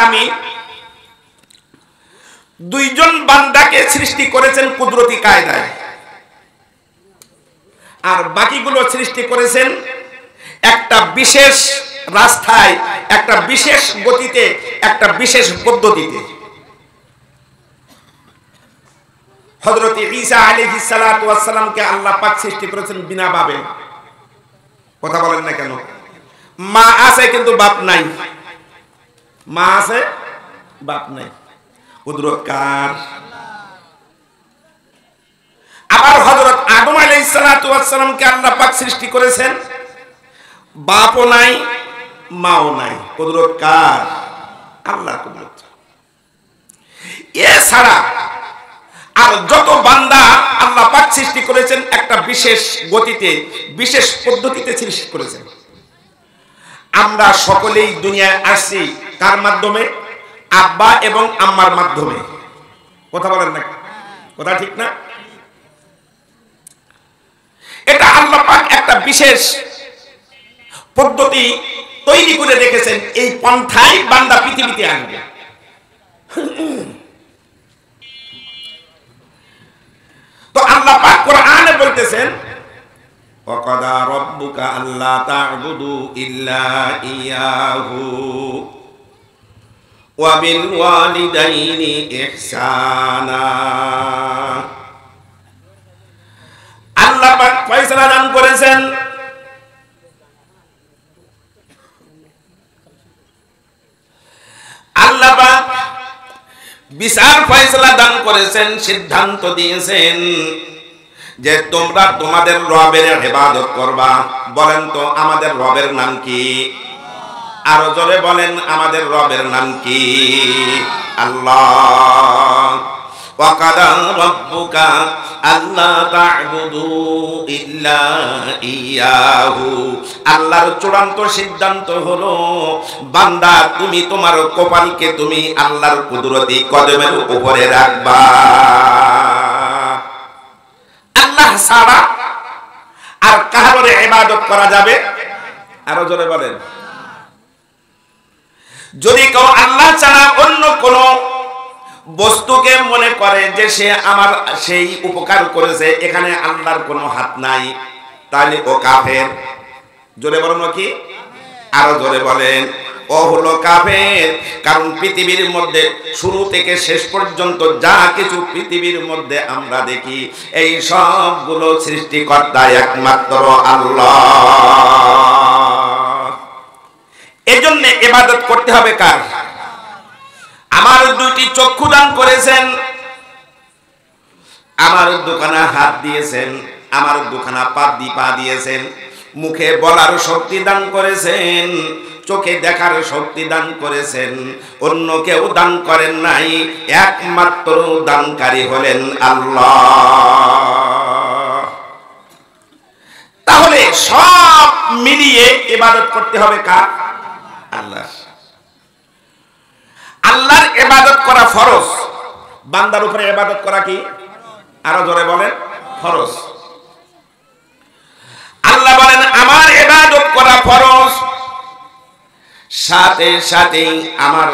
আলামিন দুইজন বান্দাকে সৃষ্টি করেছেন কুদরতি কায়দায়, আর বাকিগুলো সৃষ্টি করেছেন একটা বিশেষ রাস্তায়, একটা বিশেষ গতিতে, একটা বিশেষ পদ্ধতিতে। হযরত ঈসা আলাইহিস সালাতু ওয়াস সালামকে আল্লাহ পাক সৃষ্টি করেছেন বিনা বাবে। কথা বলেন না কেন? মা আছে কিন্তু বাপ নাই, মা আছে বাপ নাই। কুদরত কার? আবার হযরত আদম আলাইহিস সালাতু ওয়াস সালামকে আল্লাহ পাক সৃষ্টি করেছেন বাপও নাই মাও নাই। কুদরত কার? আল্লাহর কুদরত। এছাড়া আর যত বান্দা আল্লাহ পাক সৃষ্টি করেছেন একটা বিশেষ গতিতে, বিশেষ পদ্ধতিতে সৃষ্টি করেছেন। আমরা সকলেই দুনিয়ায় আসছি কার মাধ্যমে? আব্বা এবং আম্মার মাধ্যমে। কথা বলেন না? কথা ঠিক না? এটা আল্লাহ পাক একটা বিশেষ পদ্ধতি তৈরি করে রেখেছেন, এই পন্থায় বান্দা পৃথিবীতে আসবে। তো আল্লাহ পাক কোরআনে বলতেছেন ওয়াকাদা রাব্বুকা আল্লা তা'বুদু ইল্লা ইয়াহু ওয়া বিল ওয়ালিদাইনি ইহসানা। আল্লাহ পাক ফয়সালা দান করেছেন আল্লাহ পাক বিচার ফয়সালা দান করেছেন, সিদ্ধান্ত দিয়েছেন যে তোমরা তোমাদের রবের ইবাদত করবা। বলেন তো আমাদের রবের নাম কি? আরো জোরে বলেন আমাদের রবের নাম কি? আল্লাহ। ওয়াকাদা রাব্বুকা আল্লা তা'বুদু ইল্লা ইয়াহু। আল্লাহর চূড়ান্ত সিদ্ধান্ত হলো বান্দা তুমি তোমার কপালকে তুমি আল্লাহর কুদরতি কদমের উপরে রাখবা। আল্লাহ ছাড়া আর কারোর ইবাদত করা যাবে? আরো জোরে বলেন। যদি কেউ আল্লাহ ছাড়া অন্য কোন বস্তুকে মনে করে যে সে আমার সেই উপকার করেছে, এখানে আল্লাহর কোনো হাত নাই, তাহলে ও কাফের। জোরে বলেন কি? আরো জোরে বলেন। ও হলো কাফের। কারণ পৃথিবীর মধ্যে শুরু থেকে শেষ পর্যন্ত যা কিছু পৃথিবীর মধ্যে আমরা দেখি, এই সবগুলো সৃষ্টিকর্তা একমাত্র আল্লাহ। এজন্য ইবাদত করতে হবে কার? আমার দুইটি চক্ষু দান করেছেন, আমার দুখানা হাত দিয়েছেন, আমার দুখানা পা দিয়েছেন, মুখে বলার শক্তি দান করেছেন, চোখে দেখার শক্তি দান করেছেন। অন্য কেউ দান করেন নাই, একমাত্র দানকারী হলেন আল্লাহ। তাহলে সব মিলিয়ে ইবাদত করতে হবে কার? আল্লাহ। আল্লাহর ইবাদত করা ফরজ। বান্দার উপরে ইবাদত করা কি? আরো জোরে বলেন, ফরজ। আল্লাহ বলেন আমার ইবাদত করা ফরজ, সাথে সাথে আমার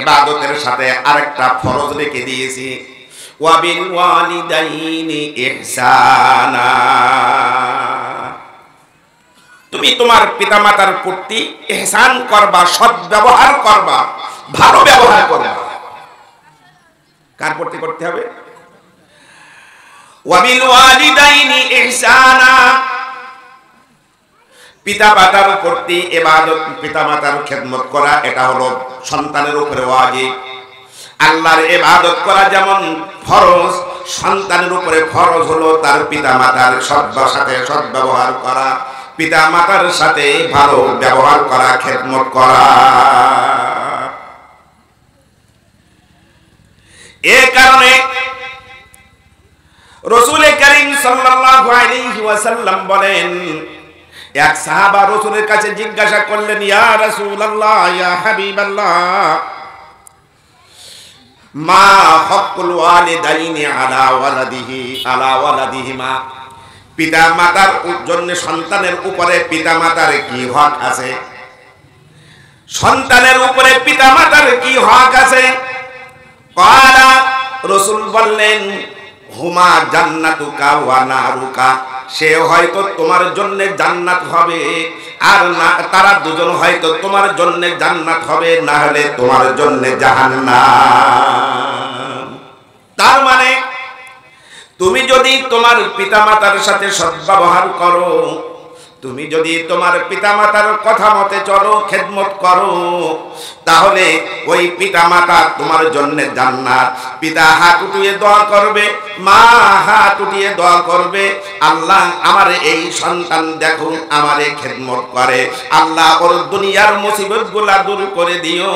ইবাদতের সাথে আরেকটা ফরজ রেখে দিয়েছি, ওয়া বিল ওয়ালিদাইনি ইহসানা। তুমি তোমার পিতামাতার প্রতি ইহসান করবা, সৎ ব্যবহার করবা, ভালো ব্যবহার করবা। কার প্রতি করতে হবে? ওয়া বিল ওয়ালিদাইনি ইহসানা। পিতামাতার প্রতি ইবাদত, পিতামাতার খেদমত করা, এটা হলো সন্তানের উপরে ওয়াজিব। আল্লাহর ইবাদত করা যেমন ফরজ, সন্তানের উপরে ফরজ হলো তার পিতামাতার সাথে সদ্ব্যবহার করা, পিতামাতার সাথে ভালো ব্যবহার করা, খেদমত করা। এ কারণে রাসূল করিম সাল্লাল্লাহু আলাইহি ওয়াসাল্লাম বলেন, এক সাহাবা রাসূলের কাছে জিজ্ঞাসা করলেন, ইয়া রাসূলুল্লাহ, ইয়া হাবিবাল্লাহ, মা হকুল ওয়ালিদাইনি আলা ওয়ালাদিহিমা। পিতা মাতার জন্য সন্তানের উপরে পিতা মাতার কি হক আছে? সন্তানের উপরে পিতা মাতার কি বললেন হুমা জান্নাতুকা ওয়া নারুকা, সে হয়তো তোমার জন্য জান্নাত হবে, আর না তারা দুজন হয়তো তোমার জন্য জান্নাত হবে, না হলে তোমার জন্য জাহান্নাম। তার মানে তুমি যদি তোমার পিতামাতার সাথে সদ্ব্যবহার করো, তুমি যদি তোমার পিতামাতার কথা মতে চলো, খেদমত করো, তাহলে ওই পিতামাতা তোমার জন্য জান্নাত। পিতা হাত উঠিয়ে দোয়া করবে, মা হাত উঠিয়ে দোয়া করবে, আল্লাহ আমার এই সন্তান দেখুন আমারে খেদমত করে, আল্লাহ ওর দুনিয়ার মুসিবতগুলা দূর করে দিও।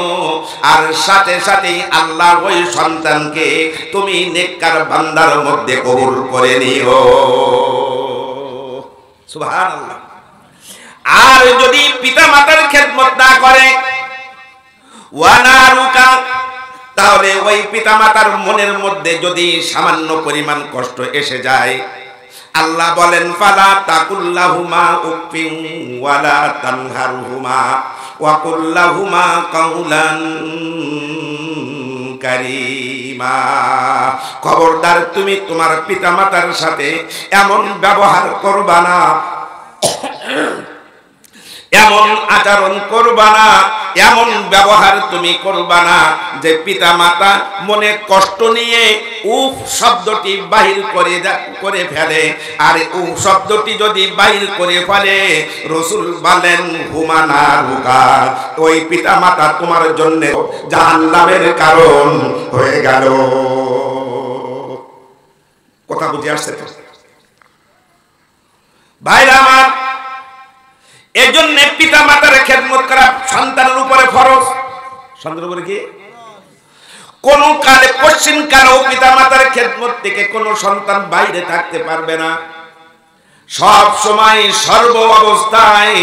আর সাথে সাথে আল্লাহ ওই সন্তানকে তুমি নেককার বান্দার মধ্যে কবুল করে নিও। সুবহানাল্লাহ। আর যদি পিতা মাতার খেদমত না করে, ওয়ানারুকা, তাহলে ওই পিতা মাতার মনের মধ্যে যদি সামান্য পরিমাণ কষ্ট এসে যায়, আল্লাহ বলেন ফালা তাকুল্লাহুমা উফিন ওয়ালা তানহারহুমা ওয়া কুল্লাহুমা কাউলান কারীমা। খবরদার তুমি তোমার পিতা মাতার সাথে এমন ব্যবহার করবা না, এমন আচরণ করবা না, এমন ব্যবহার তুমি করবা না যে পিতা মাতা মনে কষ্ট নিয়ে উফ শব্দটি বাহির করে ফেলে। আর উফ শব্দটি যদি বাহির করে ফেলে, রাসূল বলেন হুমা নারুকা, ওই পিতা মাতা তোমার জন্য জাহান্নামের কারণ হয়ে গেল। কথা বুঝে আসছে তো ভাইরা আমার? এজন্য পিতা মাতার খেদমত করা সন্তানের উপরে ফরজ। সন্তানের উপরে কি? কোন কালে পশ্চিম কালেও পিতা মাতার খেদমত থেকে কোন সন্তান বাইরে থাকতে পারবে না। সব সময় সর্ব অবস্থায়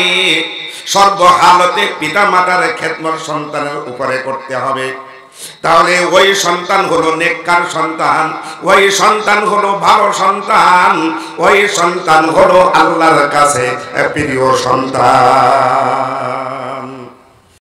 সর্ব হালতে পিতা মাতার খেদমত সন্তানের উপরে করতে হবে। তাহলে ওই সন্তান হলো নেককার সন্তান, ওই সন্তান হলো ভালো সন্তান, ওই সন্তান হলো আল্লাহর কাছে প্রিয় সন্তান।